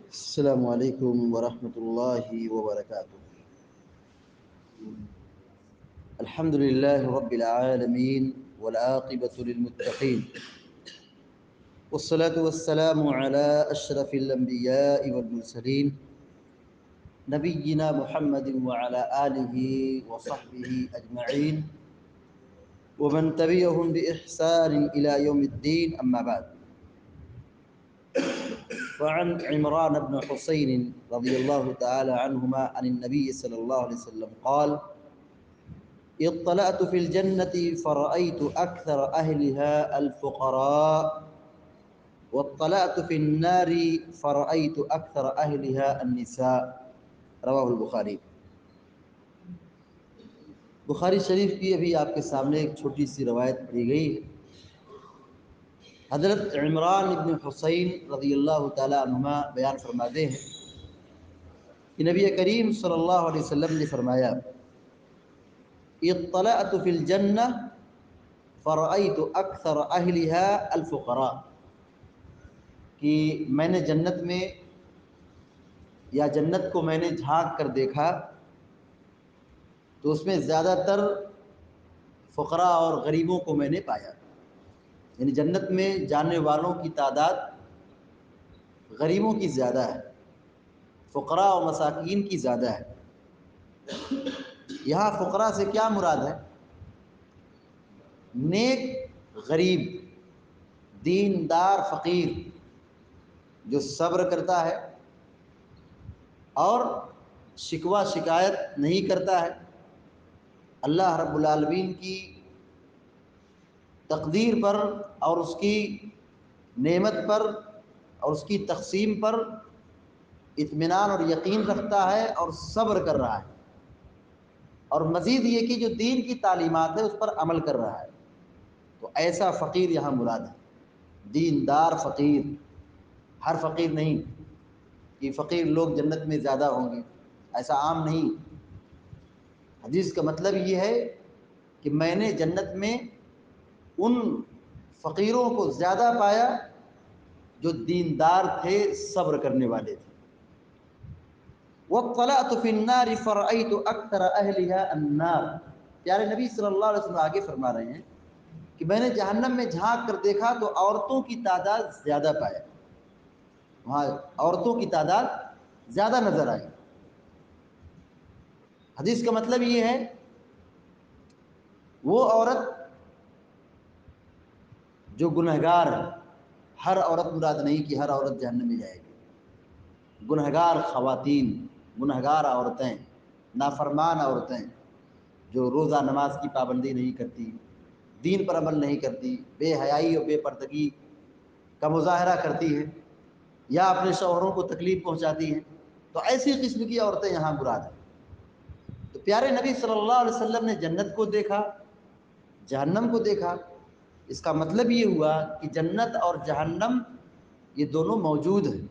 السلام عليكم ورحمة الله وبركاته. الحمد لله رب العالمين والعاقبة للمتقين، والصلاة والسلام على أشرف الأنبياء والمرسلين نبينا محمد وعلى آله وصحبه أجمعين ومن تبعهم بإحسان إلى يوم الدين. أما بعد، فعن عمران بن حسين رضي الله تعالى عنهما عن النبي صلى الله عليه وسلم قال: اطلعت في الجنة فرأيت أكثر أهلها الفقراء، واطلعت في النار فرأيت أكثر أهلها النساء. رواہ البخاری۔ بخاری شریف کی ابھی آپ کے سامنے ایک چھوٹی سی روایت پڑھی گئی ہے۔ حضرت عمران بن حسین رضی اللہ تعالی عنہما بیان فرماتے ہیں کہ نبی کریم صلی اللہ علیہ وسلم نے فرمایا: اطلعت فی الجنہ فرأیت اکثر اہلها الفقراء، کہ میں نے جنت میں یا جنت کو میں نے جھانک کر دیکھا تو اس میں زیادہ تر فقراء اور غریبوں کو میں نے پایا۔ یعنی جنت میں جانے والوں کی تعداد غریبوں کی زیادہ ہے، فقراء و مساکین کی زیادہ ہے۔ یہاں فقراء سے کیا مراد ہے؟ نیک غریب، دیندار فقیر، جو صبر کرتا ہے اور شکوہ شکایت نہیں کرتا ہے، اللہ رب العالمین کی تقدیر پر اور اس کی نعمت پر اور اس کی تقسیم پر اطمینان اور یقین رکھتا ہے اور صبر کر رہا ہے، اور مزید یہ کہ جو دین کی تعلیمات ہے اس پر عمل کر رہا ہے، تو ایسا فقیر یہاں مراد ہے، دیندار فقیر۔ ہر فقیر نہیں کہ فقیر لوگ جنت میں زیادہ ہوں گے، ایسا عام نہیں۔ حدیث کا مطلب یہ ہے کہ میں نے جنت میں ان فقیروں کو زیادہ پایا جو دیندار تھے، صبر کرنے والے تھے۔ وَاطَّلَعْتُ فِي النَّارِ فَرَأَيْتُ أَكْثَرَ أَهْلِهَا النَّارِ۔ پیارے نبی صلی اللہ علیہ وسلم آگے فرما رہے ہیں کہ میں نے جہنم میں جھانک کر دیکھا تو عورتوں کی تعداد زیادہ پایا، وہاں عورتوں کی تعداد زیادہ نظر آئی۔ حدیث کا مطلب یہ ہے وہ عورت جو گنہگار ہے، ہر عورت مراد نہیں کہ ہر عورت جہنم میں جائے گی، گنہگار خواتین، گنہگار عورتیں، نافرمان عورتیں جو روزہ نماز کی پابندی نہیں کرتی، دین پر عمل نہیں کرتی، بے حیائی اور بے پردگی کا مظاہرہ کرتی ہیں، یا اپنے شوہروں کو تکلیف پہنچاتی ہیں، تو ایسی قسم کی عورتیں یہاں مراد ہیں۔ تو پیارے نبی صلی اللہ علیہ وسلم نے جنت کو دیکھا، جہنم کو دیکھا۔ اس کا مطلب یہ ہوا کہ جنت اور جہنم یہ دونوں موجود ہیں،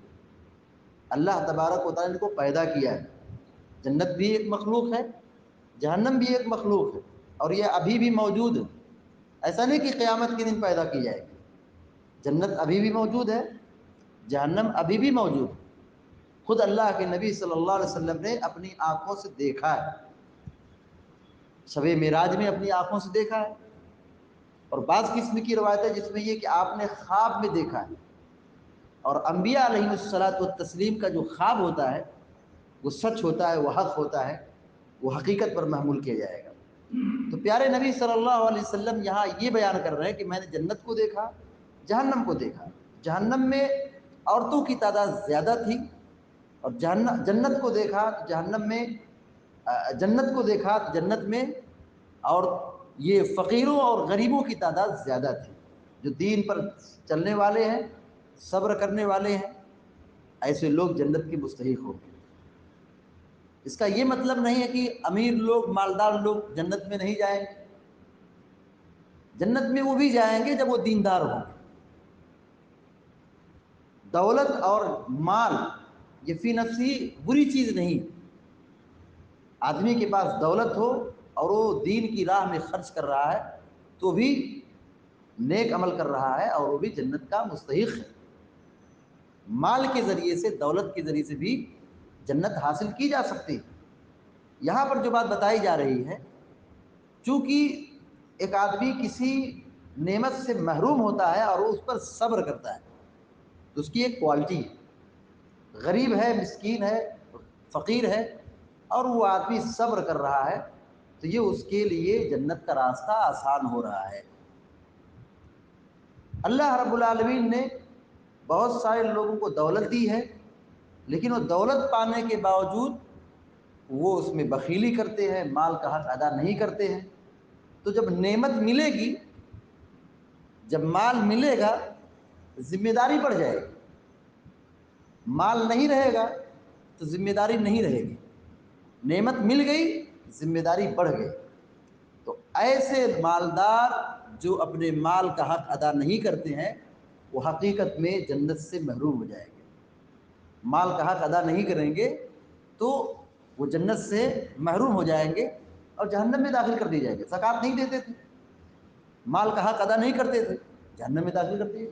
اللہ تبارک و تعالیٰ نے کو پیدا کیا ہے۔ جنت بھی ایک مخلوق ہے، جہنم بھی ایک مخلوق ہے، اور یہ ابھی بھی موجود ہے۔ ایسا نہیں کہ قیامت کے دن پیدا کی جائے گی۔ جنت ابھی بھی موجود ہے، جہنم ابھی بھی موجود ہے۔ خود اللہ کے نبی صلی اللہ علیہ وسلم نے اپنی آنکھوں سے دیکھا ہے، شب معراج میں اپنی آنکھوں سے دیکھا ہے۔ اور بعض قسم کی روایت ہے جس میں یہ کہ آپ نے خواب میں دیکھا ہے، اور انبیاء علیہ الصلوۃ والتسلیم کا جو خواب ہوتا ہے وہ سچ ہوتا ہے، وہ حق ہوتا ہے، وہ حقیقت پر محمول کیا جائے گا۔ تو پیارے نبی صلی اللہ علیہ وسلم یہاں یہ بیان کر رہے ہیں کہ میں نے جنت کو دیکھا، جہنم کو دیکھا۔ جہنم میں عورتوں کی تعداد زیادہ تھی، اور جنت کو دیکھا تو جہنم میں جنت کو دیکھا تو جنت میں اور یہ فقیروں اور غریبوں کی تعداد زیادہ تھی، جو دین پر چلنے والے ہیں، صبر کرنے والے ہیں، ایسے لوگ جنت کے مستحق ہوں گے۔ اس کا یہ مطلب نہیں ہے کہ امیر لوگ، مالدار لوگ جنت میں نہیں جائیں گے۔ جنت میں وہ بھی جائیں گے جب وہ دیندار ہوں گے۔ دولت اور مال یہ فی نفسی بری چیز نہیں۔ آدمی کے پاس دولت ہو اور وہ دین کی راہ میں خرچ کر رہا ہے تو بھی نیک عمل کر رہا ہے اور وہ بھی جنت کا مستحق ہے۔ مال کے ذریعے سے، دولت کے ذریعے سے بھی جنت حاصل کی جا سکتی ہے۔ یہاں پر جو بات بتائی جا رہی ہے، چونکہ ایک آدمی کسی نعمت سے محروم ہوتا ہے اور وہ اس پر صبر کرتا ہے، تو اس کی ایک کوالٹی ہے، غریب ہے، مسکین ہے، فقیر ہے، اور وہ آدمی صبر کر رہا ہے، تو یہ اس کے لیے جنت کا راستہ آسان ہو رہا ہے۔ اللہ رب العالمین نے بہت سارے لوگوں کو دولت دی ہے، لیکن وہ دولت پانے کے باوجود وہ اس میں بخیلی کرتے ہیں، مال کا حق ادا نہیں کرتے ہیں۔ تو جب نعمت ملے گی، جب مال ملے گا، ذمہ داری بڑھ جائے گی۔ مال نہیں رہے گا تو ذمہ داری نہیں رہے گی، نعمت مل گئی، ذمہ داری بڑھ گئی۔ تو ایسے مالدار جو اپنے مال کا حق ادا نہیں کرتے ہیں، وہ حقیقت میں جنت سے محروم ہو جائیں گے۔ مال کا حق ادا نہیں کریں گے تو وہ جنت سے محروم ہو جائیں گے اور جہنم میں داخل کر دیے جائیں گے۔ زکوٰۃ نہیں دیتے تھے، مال کا حق ادا نہیں کرتے تھے، جہنم میں داخل کر دیے۔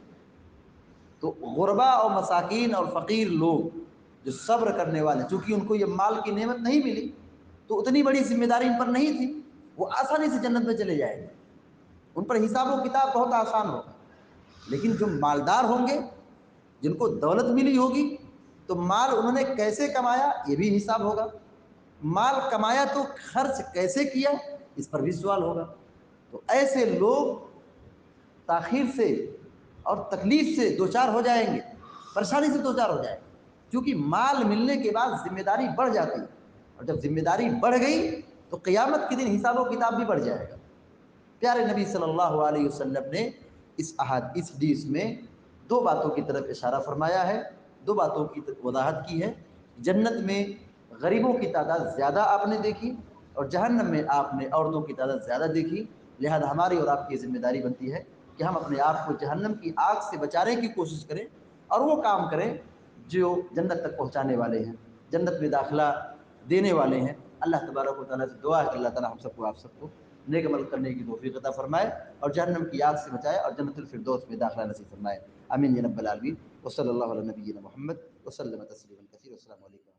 تو غربا اور مساکین اور فقیر لوگ جو صبر کرنے والے، چونکہ ان کو یہ مال کی نعمت نہیں ملی تو اتنی بڑی ذمہ داری ان پر نہیں تھی، وہ آسانی سے جنت میں چلے جائیں گے، ان پر حساب و کتاب بہت آسان ہوگا۔ لیکن جو مالدار ہوں گے، جن کو دولت ملی ہوگی، تو مال انہوں نے کیسے کمایا یہ بھی حساب ہوگا، مال کمایا تو خرچ کیسے کیا اس پر بھی سوال ہوگا۔ تو ایسے لوگ تاخیر سے اور تکلیف سے دوچار ہو جائیں گے، پریشانی سے دوچار ہو جائیں گے، کیونکہ مال ملنے کے بعد ذمہ داری بڑھ جاتی ہے، اور جب ذمہ داری بڑھ گئی تو قیامت کے دن حساب و کتاب بھی بڑھ جائے گا۔ پیارے نبی صلی اللہ علیہ وسلم نے اس حدیث میں دو باتوں کی طرف اشارہ فرمایا ہے، دو باتوں کی وضاحت کی ہے۔ جنت میں غریبوں کی تعداد زیادہ آپ نے دیکھی، اور جہنم میں آپ نے عورتوں کی تعداد زیادہ دیکھی۔ لہذا ہماری اور آپ کی ذمہ داری بنتی ہے کہ ہم اپنے آپ کو جہنم کی آگ سے بچانے کی کوشش کریں، اور وہ کام کریں جو جنت تک پہنچانے والے ہیں، جنت میں داخلہ دینے والے ہیں۔ اللہ تبارک و تعالیٰ سے دعا ہے کہ اللہ تعالیٰ ہم سب کو، آپ سب کو نیک عمل کرنے کی توفیق عطا فرمائے، اور جہنم کی آگ سے بچائے، اور جنت الفردوس میں داخلہ نصیب فرمائے۔ آمین یا رب العالمین۔ وصلی اللہ علی نبینا محمد وسلم تسلیما کثیرا۔ السلام علیکم۔